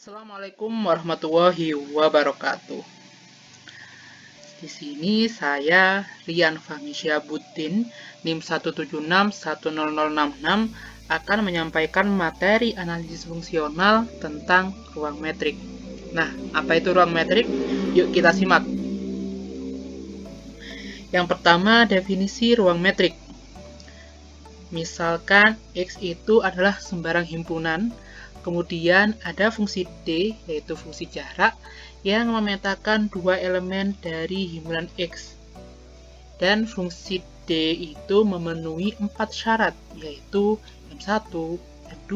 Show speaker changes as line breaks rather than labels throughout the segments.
Assalamualaikum warahmatullahi wabarakatuh. Di sini saya Rian Fahmi Syahabuddin, NIM 1761066 akan menyampaikan materi analisis fungsional tentang ruang metrik. Nah, apa itu ruang metrik? Yuk kita simak. Yang pertama, definisi ruang metrik. Misalkan X itu adalah sembarang himpunan, kemudian ada fungsi D, yaitu fungsi jarak, yang memetakan dua elemen dari himpunan X. Dan fungsi D itu memenuhi 4 syarat, yaitu M1, M2,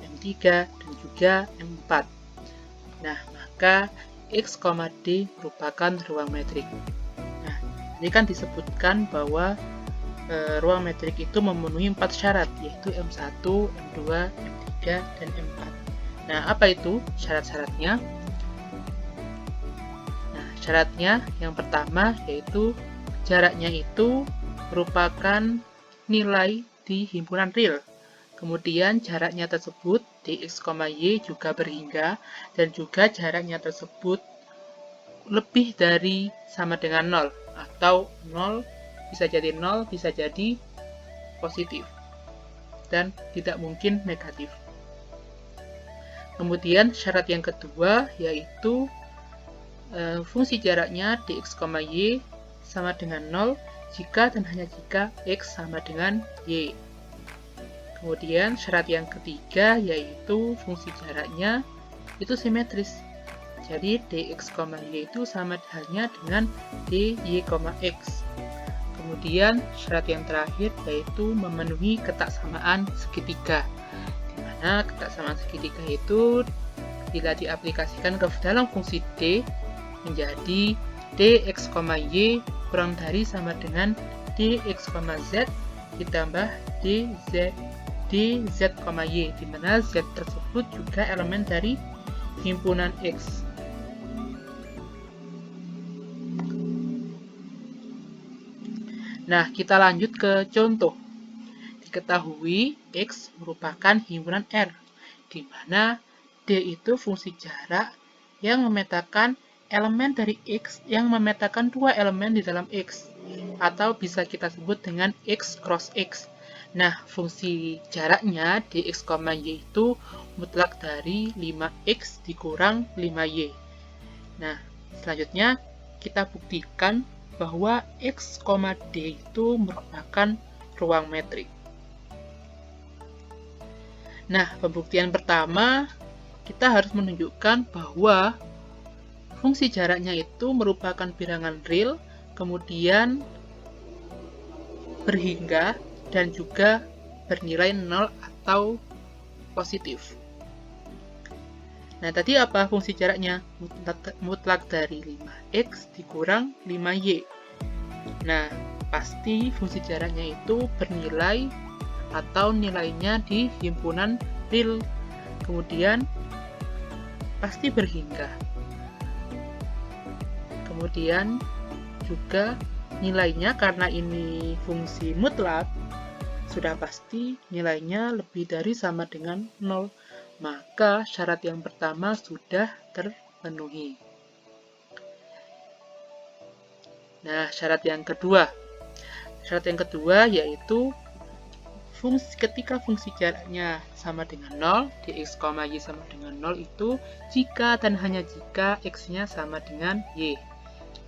M3, dan juga M4. Nah, maka X, D merupakan ruang metrik. Nah, ini kan disebutkan bahwa ruang metrik itu memenuhi 4 syarat, yaitu M1, M2, M3, dan M4. Nah, apa itu syarat-syaratnya? Nah, syaratnya yang pertama yaitu jaraknya itu merupakan nilai di himpunan real. Kemudian jaraknya tersebut dx, y juga berhingga, dan juga jaraknya tersebut lebih dari sama dengan 0, atau 0 bisa jadi 0, bisa jadi positif, dan tidak mungkin negatif. Kemudian syarat yang kedua yaitu fungsi jaraknya dx, y sama dengan 0 jika dan hanya jika x sama dengan y. Kemudian syarat yang ketiga yaitu fungsi jaraknya itu simetris. Jadi dx, y itu sama halnya dengan dy, x. Kemudian syarat yang terakhir yaitu memenuhi ketaksamaan segitiga, di mana ketaksamaan segitiga itu bila diaplikasikan ke dalam fungsi D menjadi dx, y kurang dari sama dengan dx, z ditambah dz, y, di mana z tersebut juga elemen dari himpunan X. Nah, kita lanjut ke contoh. Diketahui X merupakan himpunan R, di mana D itu fungsi jarak yang memetakan elemen dari X yang memetakan dua elemen di dalam X, atau bisa kita sebut dengan X cross X. Nah, fungsi jaraknya dx, y itu mutlak dari 5x dikurang 5y. Nah, selanjutnya kita buktikan bahwa x, d itu merupakan ruang metrik. Nah, pembuktian pertama kita harus menunjukkan bahwa fungsi jaraknya itu merupakan bilangan real, kemudian berhingga, dan juga bernilai 0 atau positif. Nah, tadi apa fungsi jaraknya? Mutlak dari 5x dikurang 5y. Nah, pasti fungsi jaraknya itu bernilai atau nilainya di himpunan real. Kemudian pasti berhingga. Kemudian juga nilainya, karena ini fungsi mutlak, sudah pasti nilainya lebih dari sama dengan 0. Maka syarat yang pertama sudah terpenuhi. Nah, syarat yang kedua. Syarat yang kedua yaitu ketika fungsi jaraknya sama dengan 0, dx, y sama dengan 0 itu jika dan hanya jika x-nya sama dengan y.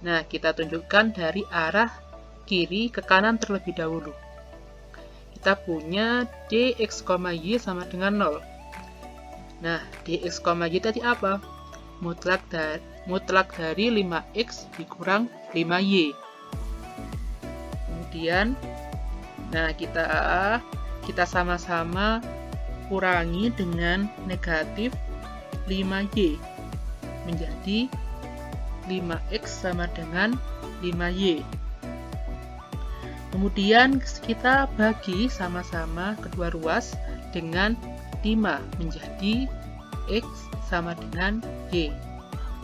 Nah, kita tunjukkan dari arah kiri ke kanan terlebih dahulu. Kita punya dx, y sama dengan 0. Nah, dx, y tadi apa? Mutlak dari 5x dikurang 5y. Kemudian, nah kita sama-sama kurangi dengan negatif 5y menjadi 5x sama dengan 5y. Kemudian kita bagi sama-sama kedua ruas dengan 5 menjadi x sama dengan y.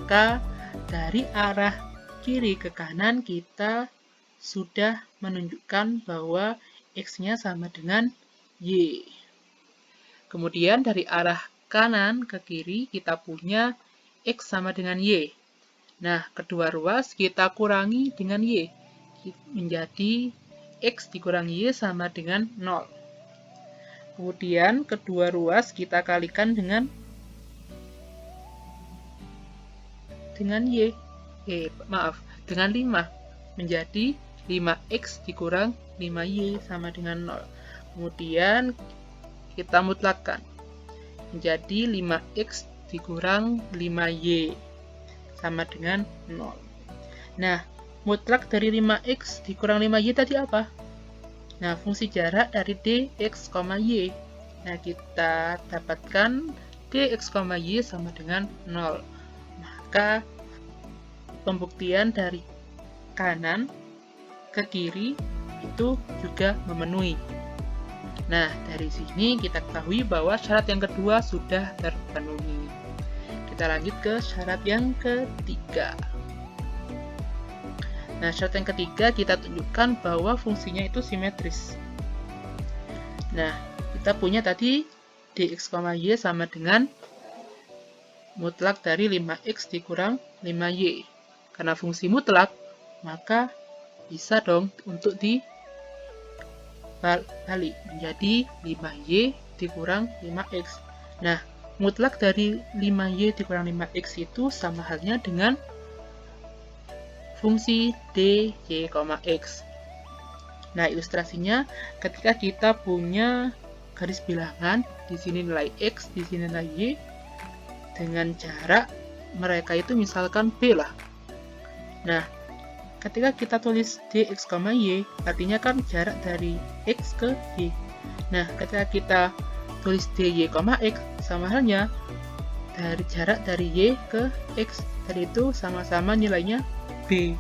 Maka dari arah kiri ke kanan kita sudah menunjukkan bahwa x-nya sama dengan y. Kemudian dari arah kanan ke kiri kita punya X sama dengan Y. Nah, kedua ruas kita kurangi dengan Y. Menjadi X dikurangi Y sama dengan 0. Kemudian kedua ruas kita kalikan dengan Y. Dengan 5. Menjadi 5X dikurang 5Y sama dengan 0. Kemudian kita mutlakkan. Menjadi 5X dikurang 5Y sama dengan 0. Nah, mutlak dari 5X dikurang 5Y tadi apa? Nah, fungsi jarak dari dx, y. Nah, kita dapatkan dx, y sama dengan 0. Maka, pembuktian dari kanan ke kiri itu juga memenuhi. Nah, dari sini kita ketahui bahwa syarat yang kedua sudah terpenuhi. Kita lanjut ke syarat yang ketiga. Nah, syarat yang ketiga kita tunjukkan bahwa fungsinya itu simetris. Nah, kita punya tadi dx, y sama dengan mutlak dari 5x dikurang 5y. Karena fungsi mutlak, maka bisa dong untuk dibalik menjadi 5y dikurang 5x. Nah, mutlak dari 5y dikurang 5x itu sama halnya dengan fungsi dy, x. Nah, ilustrasinya ketika kita punya garis bilangan, di sini nilai x, di sini nilai y, dengan jarak mereka itu misalkan b lah. Nah, ketika kita tulis dx, y, artinya kan jarak dari x ke y. Nah, ketika kita tulis dy, x, sama halnya dari jarak dari y ke x. Tadi itu sama-sama nilainya b.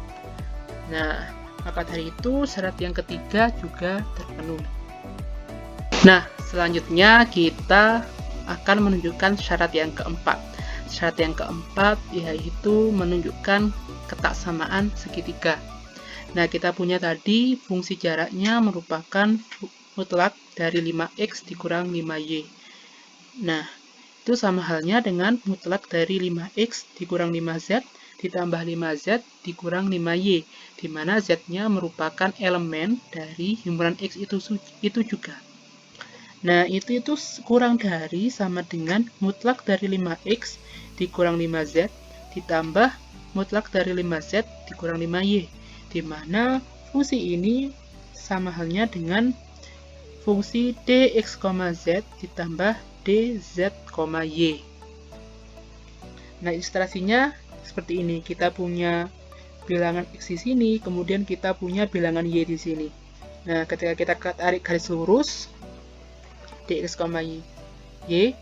Nah, maka dari itu syarat yang ketiga juga terpenuhi. Nah, selanjutnya kita akan menunjukkan syarat yang keempat. Syarat yang keempat yaitu menunjukkan ketaksamaan segitiga. Nah, kita punya tadi fungsi jaraknya merupakan mutlak dari 5x dikurang 5y. Nah, itu sama halnya dengan mutlak dari 5x dikurang 5z ditambah 5z dikurang 5y, di mana z-nya merupakan elemen dari himpunan x itu juga. Nah, itu kurang dari sama dengan mutlak dari 5x dikurang 5z ditambah mutlak dari 5z dikurang 5y, di mana fungsi ini sama halnya dengan fungsi dx, z ditambah dz, y. Nah, ilustrasinya seperti ini. Kita punya bilangan x di sini, kemudian kita punya bilangan y di sini. Nah, ketika kita tarik garis lurus dx, y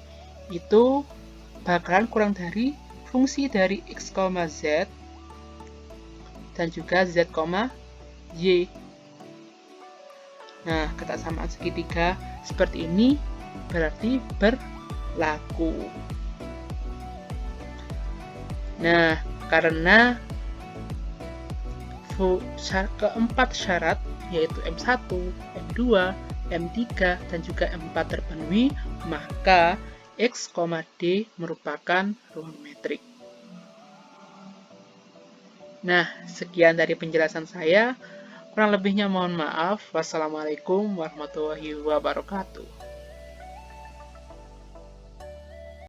itu bakalan kurang dari fungsi dari x, z dan juga z, y. Nah, ketaksamaan segitiga seperti ini berarti berlaku. Nah, karena keempat syarat yaitu M1, M2, M3, dan juga M4 terpenuhi, maka X, D merupakan ruang metrik. Nah, sekian dari penjelasan saya. Kurang lebihnya mohon maaf. Wassalamualaikum warahmatullahi wabarakatuh.